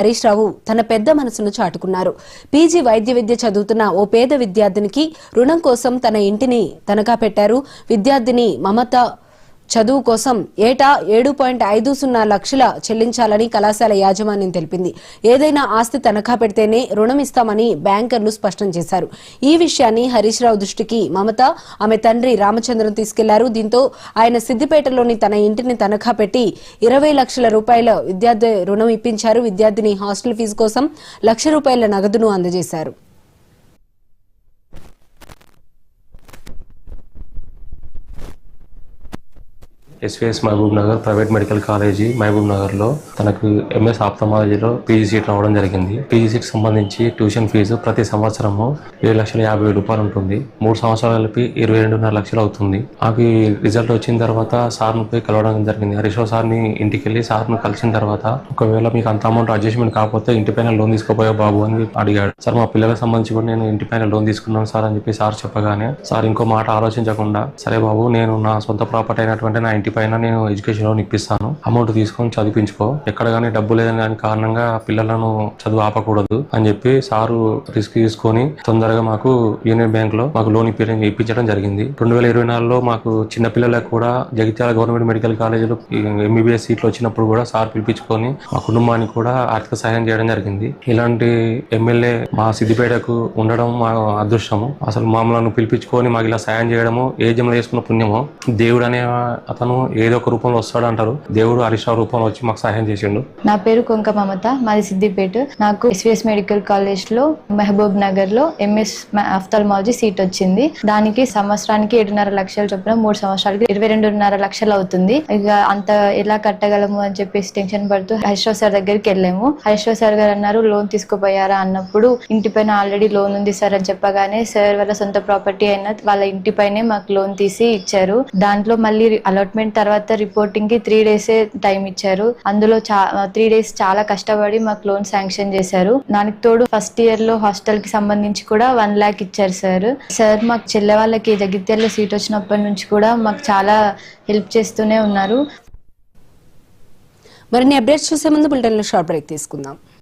హరీష్ రావు తన పెద్ద మనసును చాటుకున్నారు. పీజీ వైద్య విద్య చదువుతున్న ఓ పేద విద్యార్థినికి రుణం కోసం తన ఇంటిని తనఖా పెట్టారు. విద్యార్థిని మమత చదువు కోసం ఏటా 7.50 లక్షల చెల్లించాలని కళాశాల యాజమాన్యం తెలిపింది. ఏదైనా ఆస్తి తనఖా పెడితేనే రుణం ఇస్తామని బ్యాంకర్లు స్పష్టం చేశారు. ఈ విషయాన్ని హరీష్ రావు దృష్టికి మమత, ఆమె తండ్రి రామచంద్రన్ తీసుకెళ్లారు. దీంతో ఆయన సిద్దిపేటలోని తన ఇంటిని తనఖా పెట్టి 20 లక్షల రూపాయల విద్యార్థి రుణం ఇప్పించారు. విద్యార్థిని హాస్టల్ ఫీజు కోసం ₹1,00,000 నగదును అందజేశారు. SVS Mahabubnagar private medical college Mahabubnagar లో తనకు ఎంఎస్ ఆప్థమాలజీలో పీజీ సీట్ రావడం జరిగింది. పీజీ సీట్ సంబంధించి ట్యూషన్ ఫీజు ప్రతి సంవత్సరము ₹7,50,000 ఉంటుంది. 3 సంవత్సరాలు కలిపి 22.5 లక్షలు అవుతుంది. అవి రిజల్ట్ వచ్చిన తర్వాత సార్ను పోయి కలవడం జరిగింది. హరీష్ రావు సార్ని ఇంటికి వెళ్ళి సార్ను కలిసిన తర్వాత ఒకవేళ మీకు అంత అమౌంట్ అడ్జస్ట్మెంట్ కాకపోతే ఇంటిపైన లోన్ తీసుకోపోయా బాబు అని అడిగాడు. సార్ మా పిల్లలకు సంబంధించి కూడా నేను ఇంటిపైన లోన్ తీసుకున్నాను సార్ అని చెప్పి సార్ చెప్పగానే సార్ ఇంకో మాట ఆలోచించకుండా సరే బాబు నేను నా సొంత ప్రాపర్టీ అయినటువంటి నా ఇంటి పైన నేను ఎడ్యుకేషన్ లోన్ ఇప్పిస్తాను, అమౌంట్ తీసుకొని చదివించుకో, ఎక్కడ కానీ డబ్బు లేదని దాని కారణంగా పిల్లలను చదువు ఆపకూడదు అని చెప్పి సారు రిస్క్ తీసుకొని తొందరగా మాకు యూనియన్ బ్యాంక్ లో మాకు లోన్ ఇప్పించడం జరిగింది. 2024లో మాకు చిన్న పిల్లలకు కూడా జగిత్యాల గవర్నమెంట్ మెడికల్ కాలేజీలో ఎంబీబీఎస్ సీట్లు వచ్చినప్పుడు కూడా సార్ పిలిపించుకొని మా కుటుంబానికి కూడా ఆర్థిక సహాయం చేయడం జరిగింది. ఇలాంటి ఎమ్మెల్యే మా సిద్దిపేటకు ఉండడం మా అదృష్టము. అసలు మమ్మల్ని పిలిపించుకొని మాకు ఇలా సాయం చేయడము ఏ జన్మలో చేసుకున్న పుణ్యమో. దేవుడు అనే అతను ఏదో ఒక రూపంలో వస్తాడు అంటారు. దేవుడు హరీష్ రావు రూపంలో వచ్చి మాకు సహాయం చేసిండు. నా పేరు కొంక మమత, మాది సిద్దిపేట. నాకు ఎస్వీఎస్ మెడికల్ కాలేజ్ లో మహబూబ్ నగర్ లో ఎంఎస్ ఆఫ్థాల్మాలజీ సీట్ వచ్చింది. దానికి సంవత్సరానికి 7.5 లక్షలు చొప్పున 3 సంవత్సరాలకి 22.5 లక్షలు అవుతుంది. ఇక అంత ఎలా కట్టగలము అని చెప్పేసి టెన్షన్ పడుతూ హరీష్ రావు సార్ దగ్గరికి వెళ్ళాము. హరీష్ రావు సార్ గారు అన్నారు లోన్ తీసుకోపోయారా అన్నప్పుడు ఇంటి పైన ఆల్రెడీ లోన్ ఉంది సార్ అని చెప్పగానే సార్ వాళ్ళ సొంత ప్రాపర్టీ అయిన వాళ్ళ ఇంటి పైనే మాకు లోన్ తీసి ఇచ్చారు. దాంట్లో మళ్ళీ అలాట్మెంట్ తర్వాత రిపోర్టింగ్ కి 3 days టైం ఇచ్చారు. అందులో 3 days చాలా కష్టపడి మాకు లోన్ శాంక్షన్ చేశారు. దానికి తోడు ఫస్ట్ ఇయర్ లో హాస్టల్ కి సంబంధించి కూడా 1 lakh ఇచ్చారు సార్. మాకు చెల్లె వాళ్ళకి జగిత్యాలలో సీట్ వచ్చినప్పటి నుంచి కూడా మాకు చాలా హెల్ప్ చేస్తూనే ఉన్నారు. మరిన్ని అప్డేట్స్ చూసే ముందు బులెటిన్ లో షార్ట్ బ్రేక్ తీసుకుందాం.